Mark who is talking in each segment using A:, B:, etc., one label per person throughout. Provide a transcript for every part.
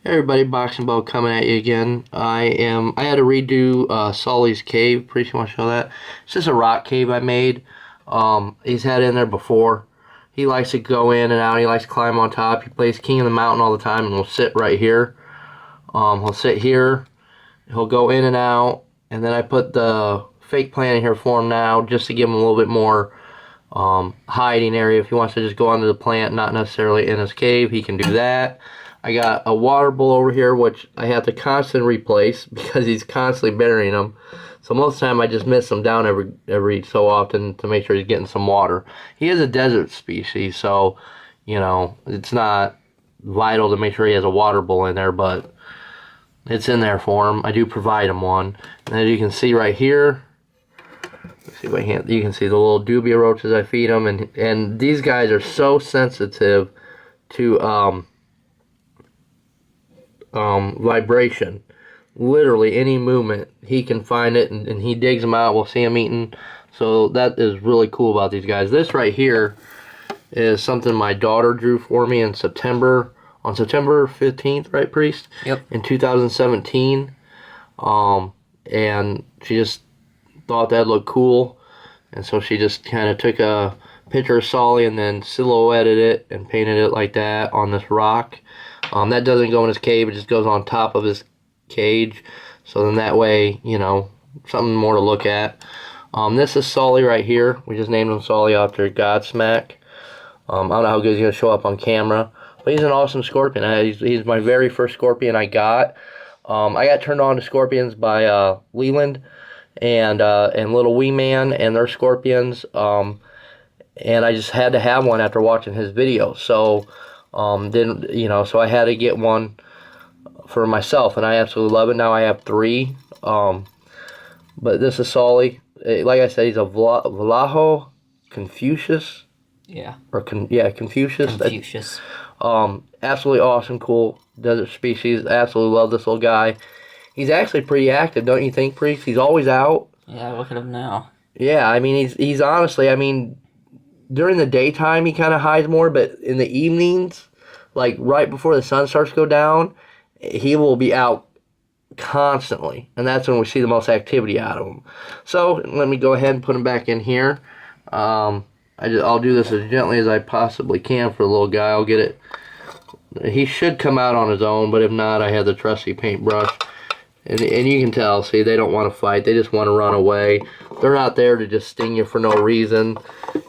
A: Hey everybody, Boxingboa coming at you again. I had to redo Sully's cave. Pretty sure I want to show that. It's just a rock cave I made. He's had in there before. He likes to go in and out. He likes to climb on top. He plays King of the Mountain all the time and will sit right here. He'll sit here. He'll go in and out. And then I put the fake plant in here for him now just to give him a little bit more hiding area. If he wants to just go under the plant, not necessarily in his cave, he can do that. I got a water bowl over here, which I have to constantly replace because he's constantly burying them. So most of the time I just mist him down every so often to make sure he's getting some water. He is a desert species, so, you know, it's not vital to make sure he has a water bowl in there, but it's in there for him. I do provide him one. And as you can see right here, let's see if I can, you can see the little dubia roaches I feed him, and these guys are so sensitive to vibration. Literally any movement, he can find it, and he digs them out. We'll see him eating. So that is really cool about these guys. This right here is something my daughter drew for me in September, on September 15th, right, Priest?
B: Yep.
A: In 2017. And she just thought that looked cool, and so she just kind of took a picture of Sully and then silhouetted it and painted it like that on this rock. That doesn't go in his cave, it just goes on top of his cage. So then that way, you know, something more to look at. This is Sully right here. We just named him Sully after Godsmack. I don't know how good he's going to show up on camera, but he's an awesome scorpion. He's my very first scorpion I got. I got turned on to scorpions by Leland and Little Wee Man and their scorpions. And I just had to have one after watching his video. So so I had to get one for myself, and I absolutely love it. Now I have 3. But this is Sully. Like I said, he's a Vaejovis Confusus.
B: Yeah.
A: Or Confucius.
B: Confucius.
A: Absolutely awesome, cool desert species. Absolutely love this little guy. He's actually pretty active, don't you think, Priest? He's always out.
B: Yeah, look at him now.
A: Yeah, I mean, he's honestly, I mean, during the daytime he kind of hides more, but in the evenings, like right before the sun starts to go down, he will be out constantly, and that's when we see the most activity out of him. So let me go ahead and put him back in here. I'll do this as gently as I possibly can for the little guy. I'll get it. He should come out on his own, but if not, I have the trusty paintbrush. And you can tell, see, they don't want to fight. They just want to run away. They're not there to just sting you for no reason.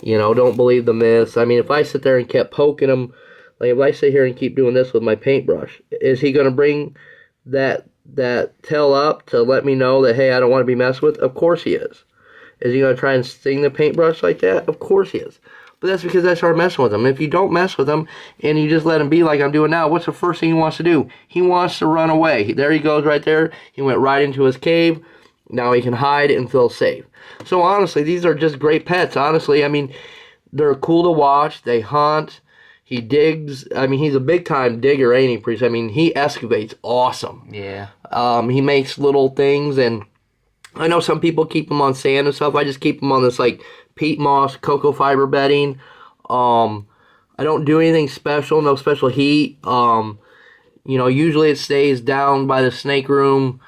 A: You know, don't believe the myths. I mean, if I sit there and kept poking him, like if I sit here and keep doing this with my paintbrush, is he going to bring that tail up to let me know that, hey, I don't want to be messed with? Of course he is. Is he going to try and sting the paintbrush like that? Of course he is. But that's because I started messing with him. If you don't mess with him and you just let him be like I'm doing now, what's the first thing he wants to do? He wants to run away. There he goes right there. He went right into his cave. Now he can hide and feel safe. So honestly, these are just great pets. Honestly, I mean, they're cool to watch. They hunt. He digs. I mean, he's a big-time digger, ain't he, Priest? I mean, he excavates awesome.
B: Yeah.
A: He makes little things, and I know some people keep them on sand and stuff. I just keep them on this, like, peat moss, cocoa fiber bedding. I don't do anything special, no special heat. Usually it stays down by the snake room.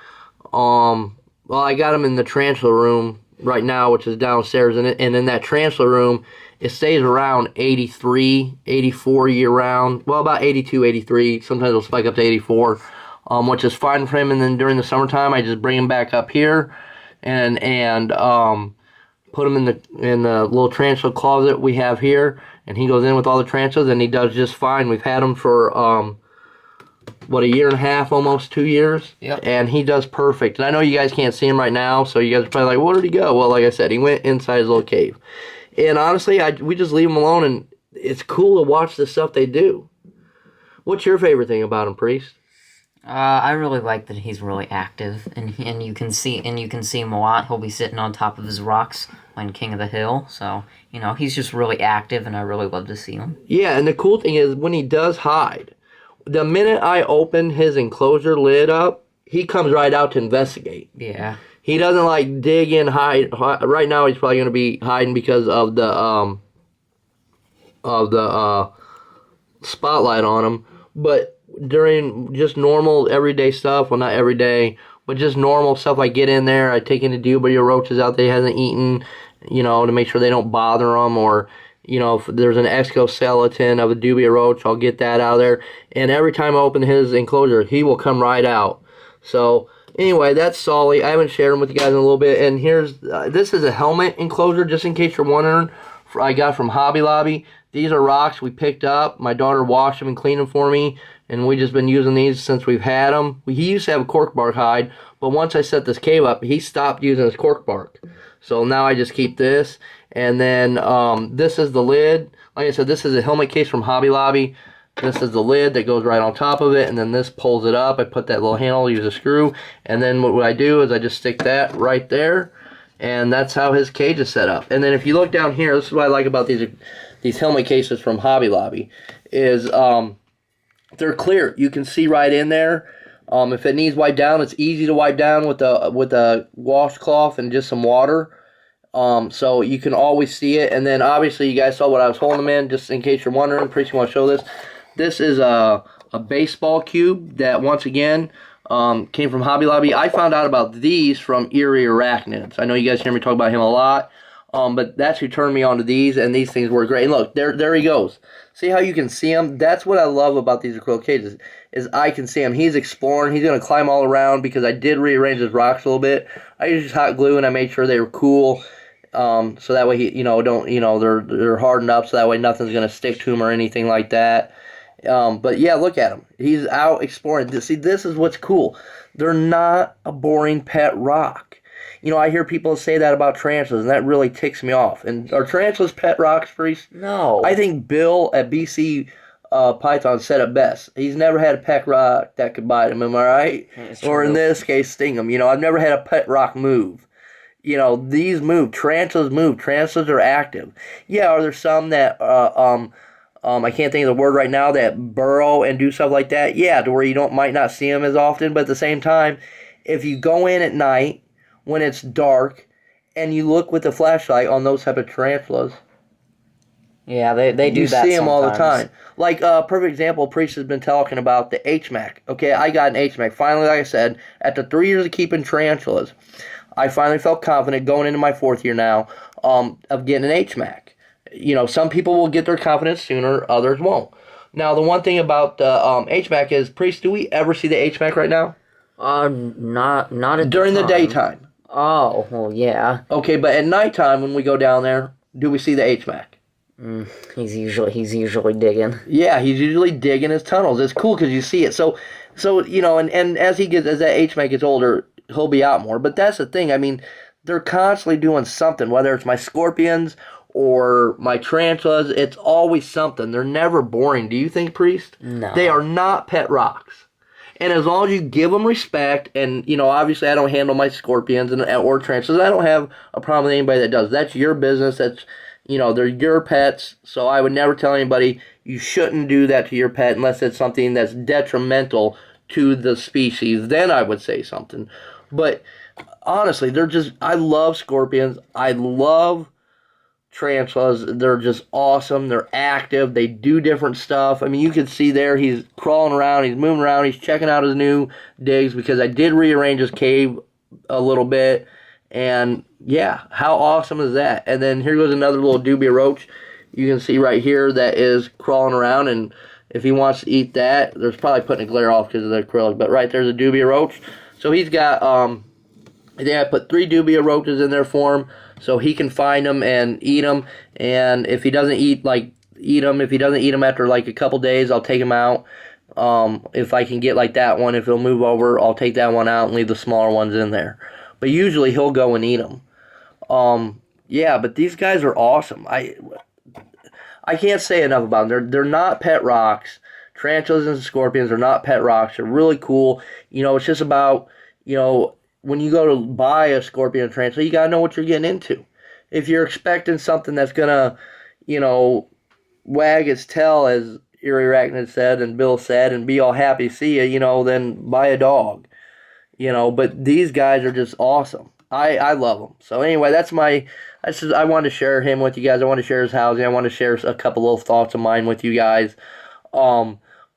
A: Well, I got them in the tarantula room right now, which is downstairs, and in that tarantula room, it stays around 83, 84 year-round. Well, about 82, 83. Sometimes it'll spike up to 84, which is fine for him. And then during the summertime, I just bring him back up here and put him in the little tarantula closet we have here, and he goes in with all the tarantulas, and he does just fine. We've had him for a year and a half, almost 2 years.
B: Yep.
A: And he does perfect. And I know you guys can't see him right now, so you guys are probably like, where did he go? Well, like I said, he went inside his little cave. And honestly, we just leave him alone, and it's cool to watch the stuff they do. What's your favorite thing about him, Priest?
B: I really like that he's really active, and you can see him a lot. He'll be sitting on top of his rocks playing King of the Hill, so he's just really active, and I really love to see him. Yeah, and the cool thing is when he does hide, the minute I open his enclosure lid up, he comes right out to investigate. Yeah.
A: He doesn't like dig in, hide. Right now, he's probably going to be hiding because of the spotlight on him. But during just normal everyday stuff. Well, not every day, but just normal stuff. I get in there, I take any dubia roaches out that he hasn't eaten, to make sure they don't bother them, or if there's an exoskeleton of a dubia roach, I'll get that out of there. And every time I open his enclosure, he will come right out. So anyway, that's Sully. I haven't shared him with you guys in a little bit. And here's this is a helmet enclosure, just in case you're wondering. I got from Hobby Lobby. These are rocks we picked up. My daughter washed them and cleaned them for me, and we've just been using these since we've had them. He used to have a cork bark hide, but once I set this cave up, he stopped using his cork bark. So now I just keep this. And then this is the lid. Like I said, this is a helmet case from Hobby Lobby. This is the lid that goes right on top of it, and then this pulls it up. I put that little handle, use a screw, and then what I do is I just stick that right there, and that's how his cage is set up. And then if you look down here, this is what I like about these helmet cases from Hobby Lobby, is they're clear. You can see right in there. If it needs wiped down, it's easy to wipe down with a washcloth and just some water. So you can always see it. And then obviously you guys saw what I was holding them in, just in case you're wondering. Pretty sure I want to show this. This is a baseball cube that, once again, came from Hobby Lobby. I found out about these from Eerie Arachnids. I know you guys hear me talk about him a lot. But that's who turned me on to these, and these things were great. And look, there he goes. See how you can see him? That's what I love about these acrylic cages, is I can see him. He's exploring. He's going to climb all around, because I did rearrange his rocks a little bit. I used hot glue, and I made sure they were cool, so that way they're hardened up, so that way nothing's going to stick to him or anything like that. But yeah, look at him. He's out exploring. See, this is what's cool. They're not a boring pet rock. I hear people say that about tarantulas, and that really ticks me off. And are tarantulas pet rocks, Priest?
B: No.
A: I think Bill at BC Python said it best. He's never had a pet rock that could bite him, am I right? Or in this case, sting him. I've never had a pet rock move. These move. Tarantulas move. Tarantulas are active. Yeah, are there some that, I can't think of the word right now, that burrow and do stuff like that? Yeah, to where you might not see them as often, but at the same time, if you go in at night, when it's dark, and you look with the flashlight on those type of tarantulas,
B: yeah, they do that.
A: You see them all the
B: sometimes.
A: time. Like perfect example, Priest has been talking about the HMAC. Okay, I got an HMAC. Finally, like I said, after 3 years of keeping tarantulas, I finally felt confident going into my 4th year now of getting an HMAC. Some people will get their confidence sooner, others won't. Now, the one thing about the HMAC is, Priest, do we ever see the HMAC right now?
B: Not at
A: during
B: the
A: the daytime.
B: Oh, well, yeah.
A: Okay, but at nighttime when we go down there, do we see the HMAC?
B: He's usually digging.
A: Yeah, he's usually digging his tunnels. It's cool because you see it. So and as that HMAC gets older, he'll be out more. But that's the thing. I mean, they're constantly doing something. Whether it's my scorpions or my tarantulas, it's always something. They're never boring. Do you think, Priest?
B: No.
A: They are not pet rocks. And as long as you give them respect, and, obviously I don't handle my scorpions or tarantulas. I don't have a problem with anybody that does. That's your business. That's, they're your pets. So I would never tell anybody you shouldn't do that to your pet unless it's something that's detrimental to the species. Then I would say something. But honestly, I love scorpions. I love tarantulas. They're just awesome. They're active. They do different stuff. I mean, you can see there he's crawling around, he's moving around, he's checking out his new digs, because I did rearrange his cave a little bit. And yeah, how awesome is that? And then here goes another little dubia roach. You can see right here that is crawling around, and if he wants to eat that, there's probably putting a glare off because of the acrylic, but right there's a dubia roach. So he's got I think I put 3 dubia roaches in there for him, so he can find them and eat them. And if he doesn't eat them, if he doesn't eat them after like a couple days, I'll take him out. If I can get like that one, if he'll move over, I'll take that one out and leave the smaller ones in there. But usually he'll go and eat them. Yeah, but these guys are awesome. I can't say enough about them. They're not pet rocks. Tarantulas and scorpions are not pet rocks. They're really cool. It's just about, when you go to buy a scorpion or tarantula, you got to know what you're getting into. If you're expecting something that's going to, wag its tail, as Eerie Arachnid said and Bill said, and be all happy to see you, then buy a dog. But these guys are just awesome. I love them. So anyway, I wanted to share him with you guys. I want to share his housing. I want to share a couple little thoughts of mine with you guys.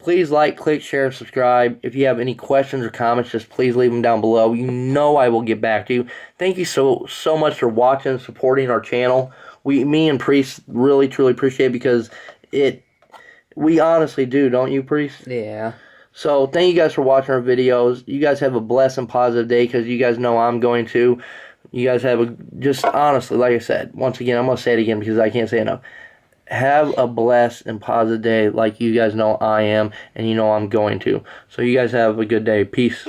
A: Please like, click, share, and subscribe. If you have any questions or comments, just please leave them down below. You know I will get back to you. Thank you so much for watching and supporting our channel. Me and Priest really, truly appreciate it because we honestly do, don't you, Priest?
B: Yeah.
A: So thank you guys for watching our videos. You guys have a blessed and positive day because you guys know I'm going to. You guys have just honestly, like I said, once again, I'm going to say it again because I can't say enough. Have a blessed and positive day like you guys know I am and you know I'm going to. So you guys have a good day. Peace.